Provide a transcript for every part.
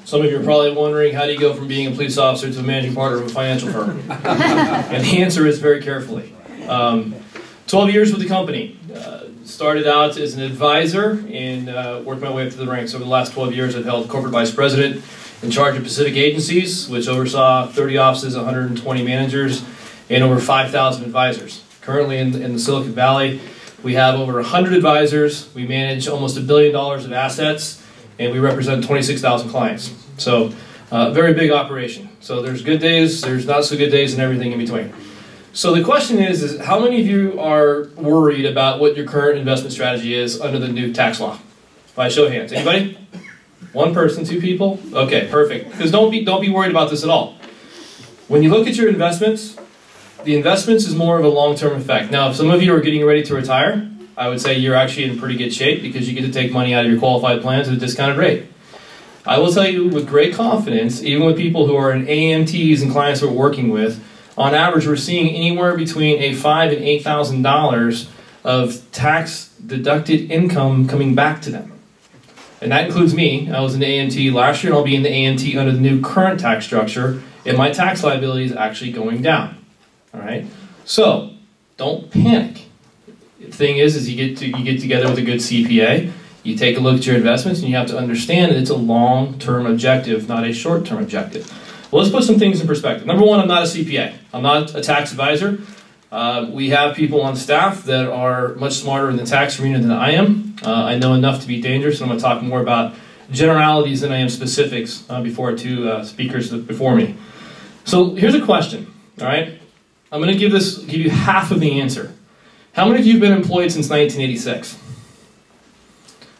Some of you are probably wondering, how do you go from being a police officer to a managing partner of a financial firm? And the answer is very carefully. 12 years with the company. Started out as an advisor and worked my way up through the ranks. Over the last 12 years, I've held corporate vice president in charge of Pacific agencies, which oversaw 30 offices, 120 managers, and over 5,000 advisors. Currently in the Silicon Valley, we have over 100 advisors. We manage almost $1 billion of assets, and we represent 26,000 clients. So, very big operation. So there's good days, there's not so good days, and everything in between. So the question is how many of you are worried about what your current investment strategy is under the new tax law? By show of hands. Anybody? One person, two people? Okay, perfect. Because don't be worried about this at all. When you look at your investments, the investments is more of a long-term effect. Now, if some of you are getting ready to retire, I would say you're actually in pretty good shape because you get to take money out of your qualified plans at a discounted rate. I will tell you with great confidence, even with people who are in AMTs and clients we're working with, on average, we're seeing anywhere between a $5,000 and $8,000 of tax-deducted income coming back to them. And that includes me. I was in the AMT last year, and I'll be in the AMT under the new current tax structure, and my tax liability is actually going down. All right? So, don't panic. The thing is you get together with a good CPA, you take a look at your investments, and you have to understand that it's a long-term objective, not a short-term objective. Well, let's put some things in perspective. Number one, I'm not a CPA. I'm not a tax advisor. We have people on staff that are much smarter in the tax arena than I am. I know enough to be dangerous, and I'm going to talk more about generalities than I am specifics before two speakers before me. So here's a question, all right? I'm going to give you half of the answer. How many of you have been employed since 1986?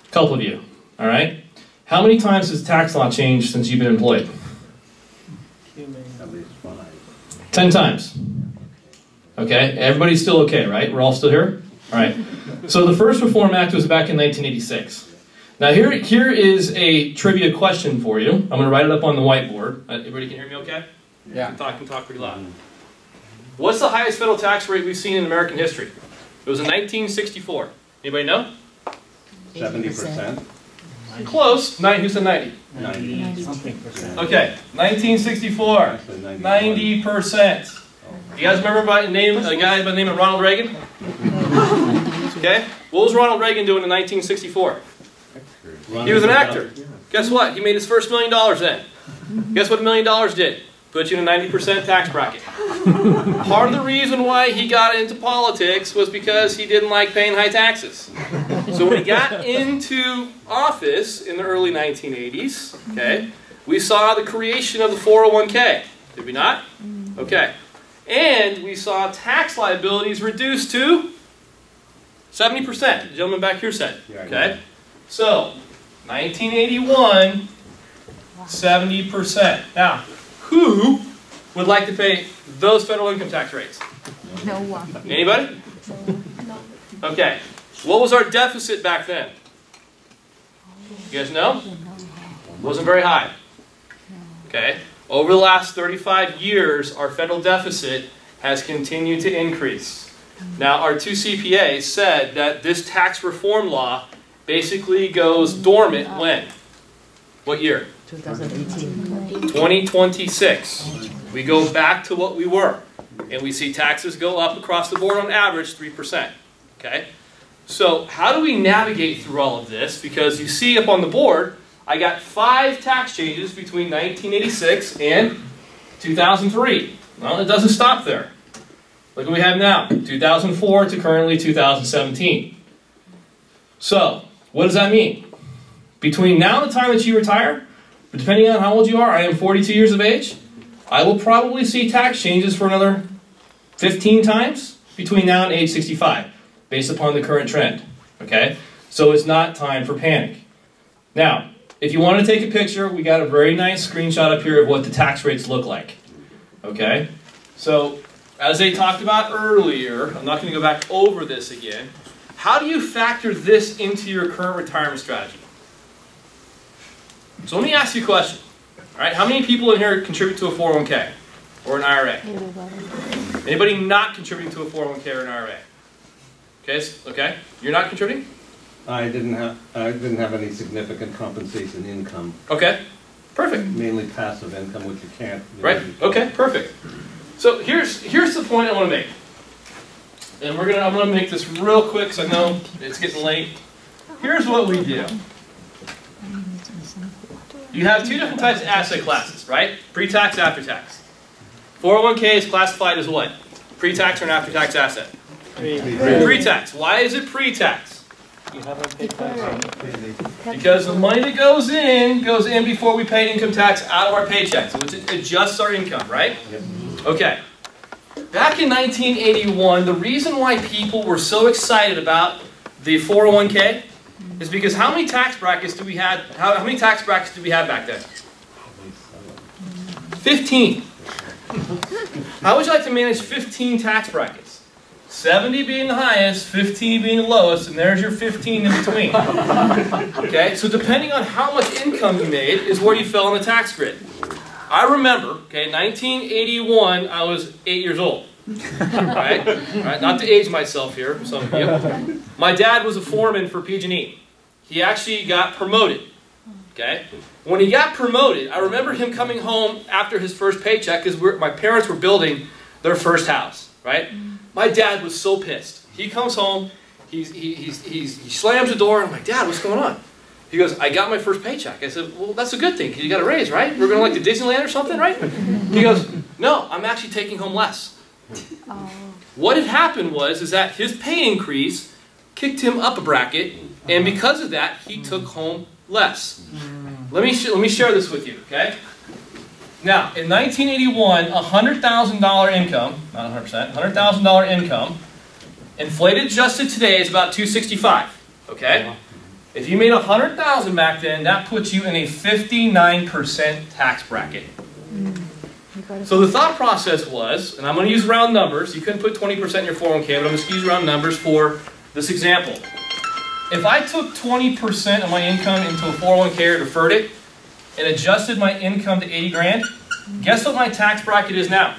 A couple of you, all right? How many times has tax law changed since you've been employed? 10 times. Okay, everybody's still okay, right? We're all still here? All right. So the first Reform Act was back in 1986. Now here is a trivia question for you. I'm going to write it up on the whiteboard. Everybody can hear me okay? Yeah. Can talk pretty loud. What's the highest federal tax rate we've seen in American history? It was in 1964. Anybody know? 70%. Close. Who said 90? 90 something percent. Okay, 1964. 90%. You guys remember a guy by the name of Ronald Reagan? Okay, what was Ronald Reagan doing in 1964? He was an actor. Guess what? He made his first $1 million then. Guess what $1 million did? Put you in a 90% tax bracket. Part of the reason why he got into politics was because he didn't like paying high taxes. So when he got into office in the early 1980s, okay, we saw the creation of the 401k. Did we not? Okay. And we saw tax liabilities reduced to 70%. The gentleman back here said. Okay. So, 1981, 70%. Now, who would like to pay those federal income tax rates? No one. Anybody? No. Okay. What was our deficit back then? You guys know? Wasn't very high. Okay. Over the last 35 years, our federal deficit has continued to increase. Now, our two CPAs said that this tax reform law basically goes dormant when? What year? 2018. 2026. We go back to what we were. And we see taxes go up across the board on average 3%. Okay? So how do we navigate through all of this? Because you see up on the board, I got 5 tax changes between 1986 and 2003. Well, it doesn't stop there. Look what we have now, 2004 to currently 2017. So, what does that mean? Between now and the time that you retire, depending on how old you are, I am 42 years of age, I will probably see tax changes for another 15 times between now and age 65, based upon the current trend. Okay? So it's not time for panic. Now, if you want to take a picture, we got a very nice screenshot up here of what the tax rates look like. Okay? So, as they talked about earlier, I'm not going to go back over this again. How do you factor this into your current retirement strategy? So let me ask you a question. All right, how many people in here contribute to a 401k or an IRA? Anybody not contributing to a 401k or an IRA? Okay, you're not contributing? I didn't have any significant compensation income. Okay. Perfect. Mainly passive income, which you can't. Right? Okay, perfect. So here's the point I want to make. And I'm gonna make this real quick because I know it's getting late. Here's what we do. You have two different types of asset classes, right? Pre-tax, after-tax. 401k is classified as what? Pre-tax or an after-tax asset? Pre-tax. Why is it pre-tax? Because the money that goes in before we pay income tax out of our paychecks, which adjusts our income, right? Okay. Back in 1981, the reason why people were so excited about the 401k is because how many tax brackets do we have? How many tax brackets did we have back then? 15. How would you like to manage 15 tax brackets? 70 being the highest, 15 being the lowest, and there's your 15 in between. Okay, so depending on how much income you made is where you fell on the tax grid. I remember, okay, 1981, I was 8 years old. Right? Not to age myself here, for some of you. My dad was a foreman for PG&E. He actually got promoted. Okay? When he got promoted, I remember him coming home after his first paycheck because my parents were building their first house. Right? My dad was so pissed. He comes home, he slams the door, and I'm like, Dad, what's going on? He goes, I got my first paycheck. I said, well, that's a good thing, because you got a raise, right? We're going to like to Disneyland or something, right? He goes, no, I'm actually taking home less. What had happened was that his pay increase kicked him up a bracket, and because of that, he took home less. Let me share this with you, okay? Now, in 1981, $100,000 income, not 100%, $100,000 income, inflated adjusted today is about $265, okay? If you made $100,000 back then, that puts you in a 59% tax bracket. So the thought process was, and I'm going to use round numbers. You couldn't put 20% in your 401k, but I'm going to use round numbers for this example. If I took 20% of my income into a 401k or deferred it, and adjusted my income to 80 grand, guess what my tax bracket is now?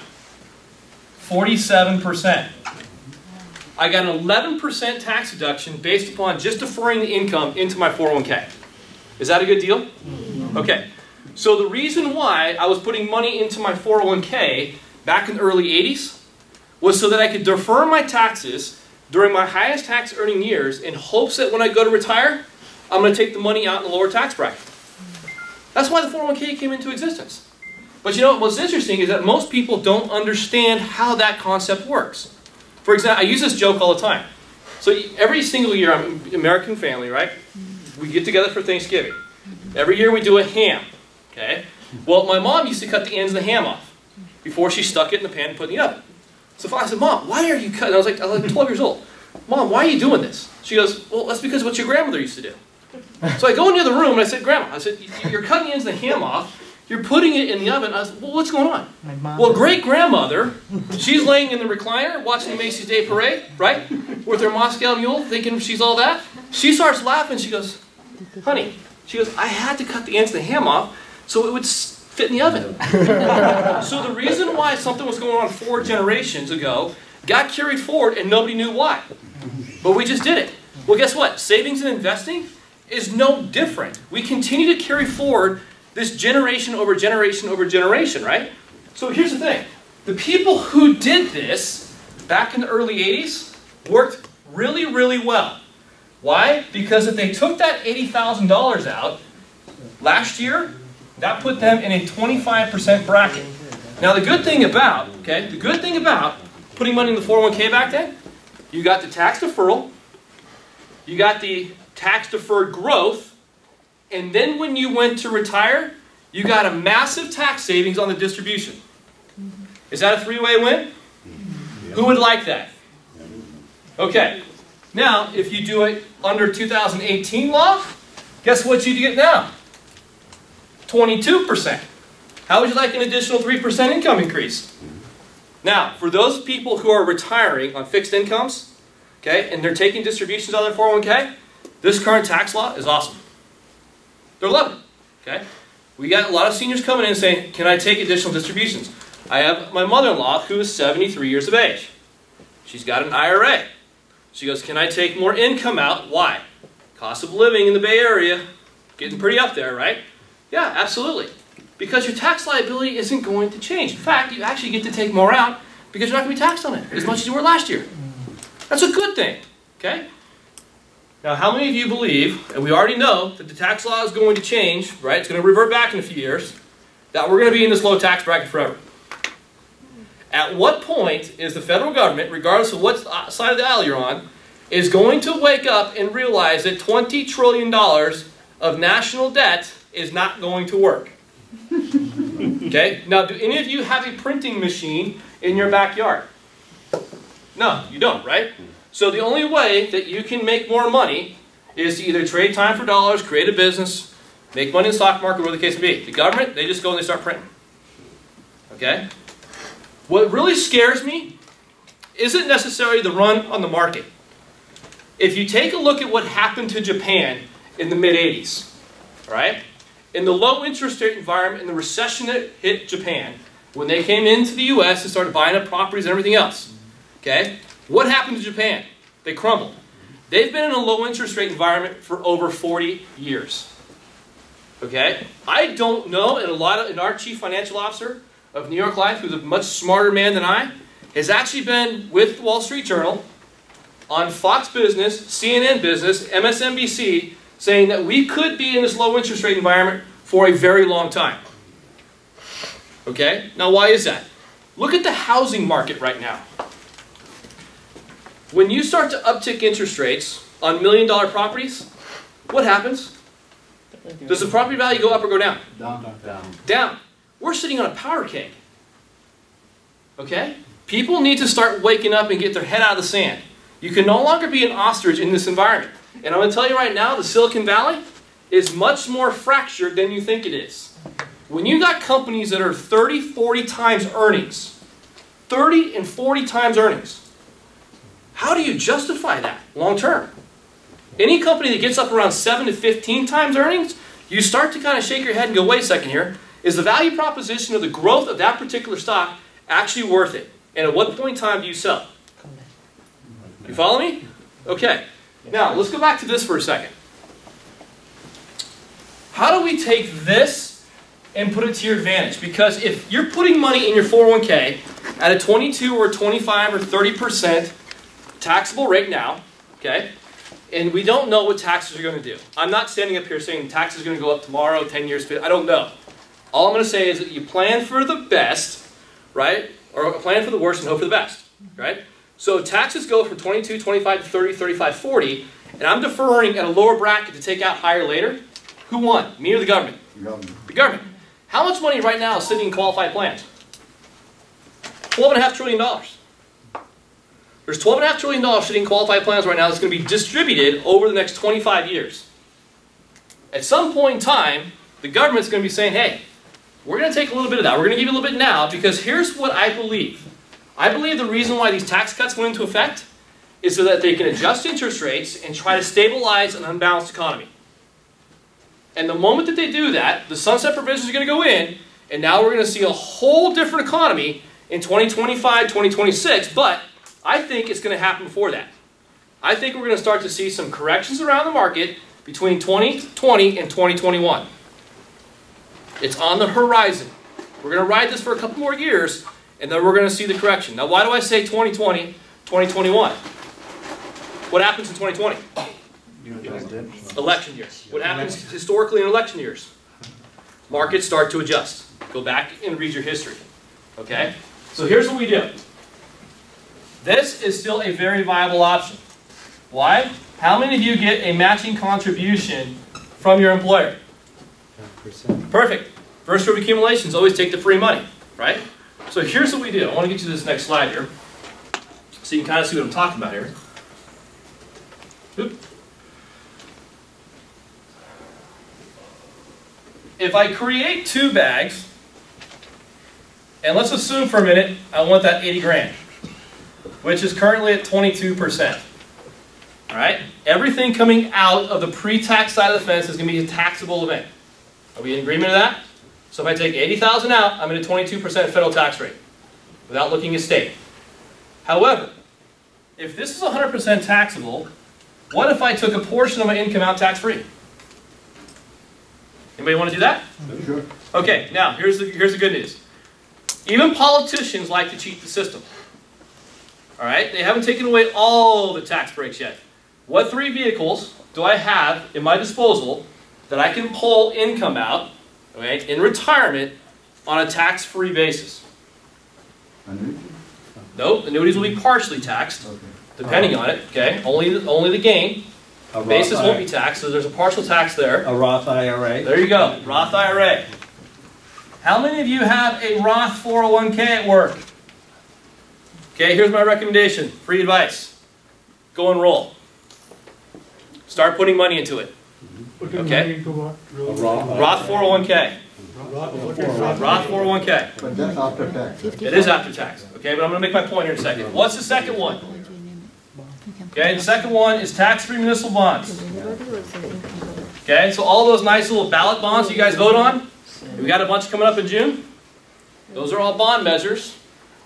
47%. I got an 11% tax deduction based upon just deferring the income into my 401k. Is that a good deal? Okay. So the reason why I was putting money into my 401k back in the early 80s was so that I could defer my taxes during my highest tax earning years in hopes that when I go to retire, I'm going to take the money out in the lower tax bracket. That's why the 401k came into existence. But you know what's interesting is that most people don't understand how that concept works. For example, I use this joke all the time. So every single year, I'm an American family, right? We get together for Thanksgiving. Every year we do a ham, okay? Well, my mom used to cut the ends of the ham off before she stuck it in the pan and put it in the oven. So I said, Mom, why are you cutting? I was like 12 years old. Mom, why are you doing this? She goes, well, that's because of what your grandmother used to do. So I go into the room and I said, Grandma, I said, you're cutting the ends of the ham off. You're putting it in the oven. I was, well, what's going on? Well, great-grandmother, she's laying in the recliner watching the Macy's Day Parade, right? With her Moscow Mule, thinking she's all that. She starts laughing. She goes, honey, she goes, I had to cut the ends of the ham off so it would fit in the oven. So the reason why something was going on 4 generations ago got carried forward and nobody knew why. But we just did it. Well, guess what? Savings and investing is no different. We continue to carry forward this generation over generation over generation, right? So here's the thing. The people who did this back in the early 80s worked really, really well. Why? Because if they took that $80,000 out last year, that put them in a 25% bracket. Now the good thing about, putting money in the 401k back then, you got the tax deferral, you got the tax deferred growth, and then when you went to retire, you got a massive tax savings on the distribution. Is that a 3-way win? Who would like that? Okay. Now, if you do it under 2018 law, guess what you get now? 22%. How would you like an additional 3% income increase? Now, for those people who are retiring on fixed incomes, okay, and they're taking distributions on their 401k, this current tax law is awesome. They're loving it, okay? We got a lot of seniors coming in and saying, can I take additional distributions? I have my mother-in-law who is 73 years of age. She's got an IRA. She goes, can I take more income out? Why? Cost of living in the Bay Area, getting pretty up there, right? Yeah, absolutely. because your tax liability isn't going to change. In fact, you actually get to take more out because you're not going to be taxed on it as much as you were last year. That's a good thing, okay? Now, how many of you believe, and we already know that the tax law is going to change, right? It's going to revert back in a few years, that we're going to be in this low tax bracket forever. At what point is the federal government, regardless of what side of the aisle you're on, is going to wake up and realize that $20 trillion of national debt is not going to work? Okay? Now, do any of you have a printing machine in your backyard? No, you don't, right? So the only way that you can make more money is to either trade time for dollars, create a business, make money in the stock market, whatever the case may be. The government, they just go and they start printing. Okay? What really scares me isn't necessarily the run on the market. If you take a look at what happened to Japan in the mid-'80s, right? In the low interest rate environment, in the recession that hit Japan, when they came into the US and started buying up properties and everything else, okay? What happened to Japan? They crumbled. They've been in a low interest rate environment for over 40 years. Okay? I don't know, and our chief financial officer of New York Life, who's a much smarter man than I, has actually been with the Wall Street Journal, on Fox Business, CNN Business, MSNBC, saying that we could be in this low interest rate environment for a very long time. Okay? Now, why is that? Look at the housing market right now. When you start to uptick interest rates on $1 million properties, what happens? Does the property value go up or go down? Down. Down. We're sitting on a powder keg. Okay? People need to start waking up and get their head out of the sand. You can no longer be an ostrich in this environment. And I'm going to tell you right now, the Silicon Valley is much more fractured than you think it is. When you got companies that are 30, 40 times earnings, 30 and 40 times earnings, how do you justify that long term? Any company that gets up around 7 to 15 times earnings, you start to kind of shake your head and go, wait a second here. Is the value proposition of the growth of that particular stock actually worth it? And at what point in time do you sell? You follow me? Okay. Now, let's go back to this for a second. How do we take this and put it to your advantage? Because if you're putting money in your 401k at a 22 or 25 or 30% taxable rate now, okay, and we don't know what taxes are going to do. I'm not standing up here saying taxes are going to go up tomorrow, 10 years, I don't know. All I'm going to say is that you plan for the best, right, or plan for the worst and hope for the best, right? So taxes go from 22, 25 to 30, 35, 40, and I'm deferring at a lower bracket to take out higher later. Who won? Me or the government? The government. How much money right now is sitting in qualified plans? $12.5 trillion. There's $12.5 trillion sitting in qualified plans right now that's going to be distributed over the next 25 years. At some point in time, the government's going to be saying, hey, we're going to take a little bit of that. We're going to give you a little bit now because here's what I believe. I believe the reason why these tax cuts went into effect is so that they can adjust interest rates and try to stabilize an unbalanced economy. And the moment that they do that, the sunset provisions are going to go in, and now we're going to see a whole different economy in 2025, 2026, but I think it's going to happen before that. I think we're going to start to see some corrections around the market between 2020 and 2021. It's on the horizon. We're going to ride this for a couple more years, and then we're going to see the correction. Now, why do I say 2020, 2021? What happens in 2020? Election years. What happens historically in election years? Markets start to adjust. Go back and read your history. Okay? So here's what we do. This is still a very viable option. Why? How many of you get a matching contribution from your employer? 10%. Perfect. First group accumulations always take the free money, right? So here's what we do. I want to get you to this next slide here so you can kind of see what I'm talking about here. Oop. If I create two bags, and let's assume for a minute I want that 80 grand, which is currently at 22%. All right? Everything coming out of the pre-tax side of the fence is going to be a taxable event. Are we in agreement with that? So if I take 80,000 out, I'm at a 22% federal tax rate without looking at state. However, if this is 100% taxable, what if I took a portion of my income out tax-free? Anybody want to do that? Sure. Okay, now here's the good news. Even politicians like to cheat the system. All right, they haven't taken away all the tax breaks yet. What 3 vehicles do I have in my disposal that I can pull income out, okay, in retirement on a tax-free basis? Annuity? Nope, annuities will be partially taxed, Okay. depending on it. Okay, only the gain. A Roth Basis won't be IRA. taxed, so there's a partial tax there. A Roth IRA. There you go, Roth IRA. How many of you have a Roth 401k at work? Okay, here's my recommendation, free advice. Go enroll. Start putting money into it. Okay? A Roth Roth 401k. Roth 401k. But that's after tax. It is after tax. Okay, but I'm going to make my point here in a second. What's the second one? Okay, the second one is tax-free municipal bonds. Okay, so all those nice little ballot bonds you guys vote on, we got a bunch coming up in June. Those are all bond measures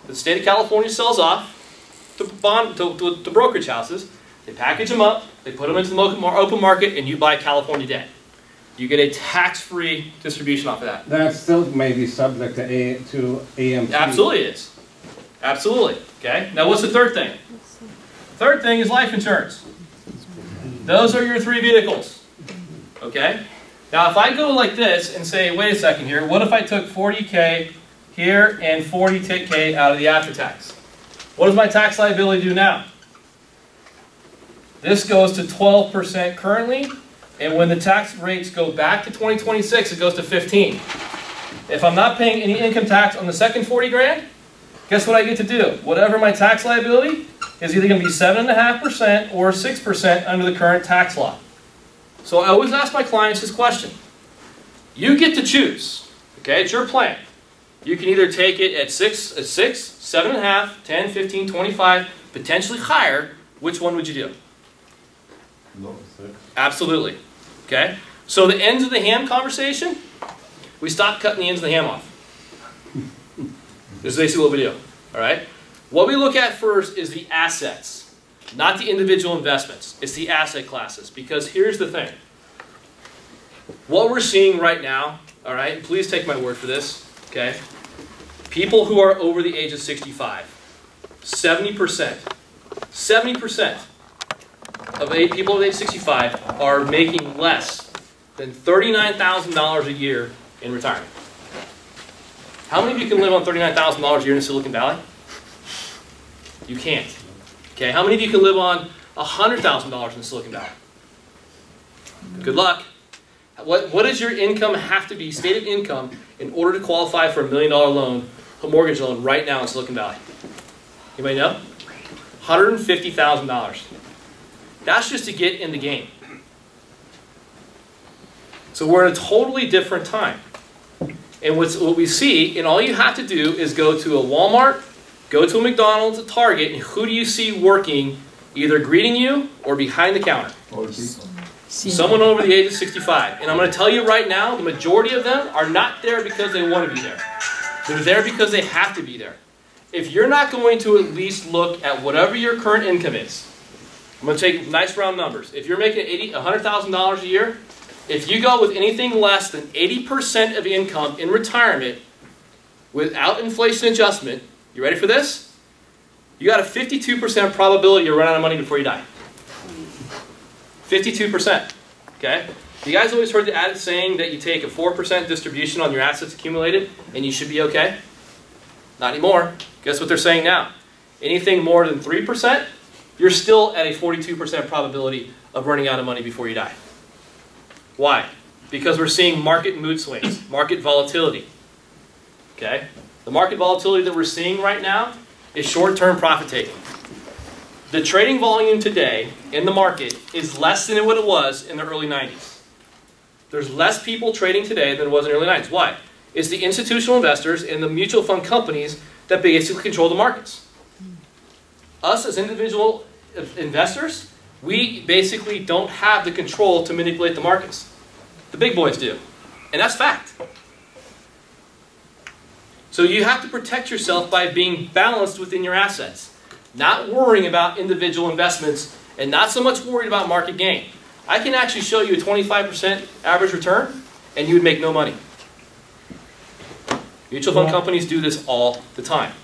that the state of California sells off to brokerage houses. They package them up, they put them into the open market, and you buy California debt. You get a tax-free distribution off of that. That still may be subject to AMT. Absolutely it is. Absolutely. Okay. Now what's the third thing? Third thing is life insurance. Those are your 3 vehicles. Okay. Now if I go like this and say, wait a second here, what if I took 40K here and 40K out of the after tax? What does my tax liability do now? This goes to 12% currently, and when the tax rates go back to 2026, it goes to 15. If I'm not paying any income tax on the second 40 grand, guess what I get to do? Whatever my tax liability is either going to be 7.5% or 6% under the current tax law. So I always ask my clients this question. You get to choose. Okay, it's your plan. You can either take it at 6, 7.5, 10, 15, 25, potentially higher. Which one would you do? No. Absolutely. Okay? So the ends of the ham conversation, we stop cutting the ends of the ham off. This is basically what we do. All right? What we look at first is the assets, not the individual investments. It's the asset classes. Because here's the thing. What we're seeing right now, all right, please take my word for this, okay? People who are over the age of 65, 70% of people over the age of 65 are making less than $39,000 a year in retirement. How many of you can live on $39,000 a year in Silicon Valley? You can't. Okay, how many of you can live on $100,000 in Silicon Valley? Good luck. What does your income have to be, stated income, in order to qualify for $1 million loan, a mortgage loan right now in Silicon Valley? Anybody know? $150,000. That's just to get in the game. So we're in a totally different time. And what we see, and all you have to do is go to a Walmart, go to a McDonald's, a Target, and who do you see working either greeting you or behind the counter? Old people. Someone over the age of 65. And I'm going to tell you right now, the majority of them are not there because they want to be there. They're there because they have to be there. If you're not going to at least look at whatever your current income is, I'm going to take nice round numbers. If you're making $100,000 a year, if you go with anything less than 80% of income in retirement without inflation adjustment, you ready for this? You got a 52% probability you'll run out of money before you die. 52%. Okay? You guys always heard the added saying that you take a 4% distribution on your assets accumulated and you should be okay? Not anymore. Guess what they're saying now? Anything more than 3%, you're still at a 42% probability of running out of money before you die. Why? Because we're seeing market mood swings, market volatility. Okay? The market volatility that we're seeing right now is short-term profit taking. The trading volume today in the market is less than what it was in the early 90s. There's less people trading today than it was in the early 90s. Why? It's the institutional investors and the mutual fund companies that basically control the markets. Us as individual investors, we basically don't have the control to manipulate the markets. The big boys do. And that's fact. So you have to protect yourself by being balanced within your assets. Not worrying about individual investments and not so much worried about market gain. I can actually show you a 25% average return and you would make no money. Mutual fund companies do this all the time.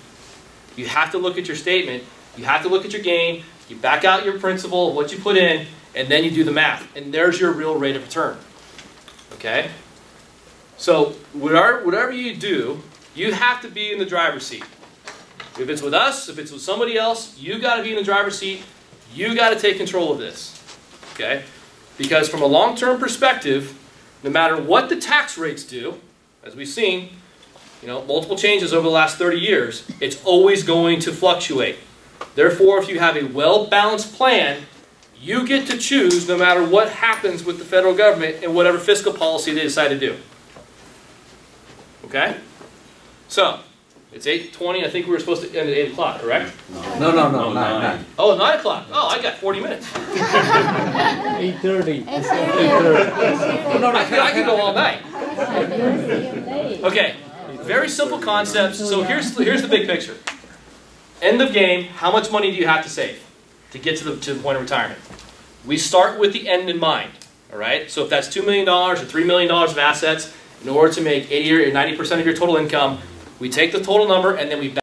You have to look at your statement, you have to look at your gain, you back out your principal, what you put in, and then you do the math. And there's your real rate of return. Okay? So whatever you do, you have to be in the driver's seat. If it's with us, if it's with somebody else, you got to be in the driver's seat. You got to take control of this. Okay? Because from a long-term perspective, no matter what the tax rates do, as we've seen, multiple changes over the last 30 years, it's always going to fluctuate. Therefore, if you have a well-balanced plan, you get to choose no matter what happens with the federal government and whatever fiscal policy they decide to do. Okay? So, it's 8:20. I think we were supposed to end at 8 o'clock, correct? No, 9. Oh, 9 o'clock. Oh, I got 40 minutes. 8:30. I could go all night. Okay, very simple concepts. So here's the big picture. End of game, how much money do you have to save to get to the point of retirement? We start with the end in mind. All right? So if that's $2 million or $3 million of assets, in order to make 80 or 90% of your total income, we take the total number and then we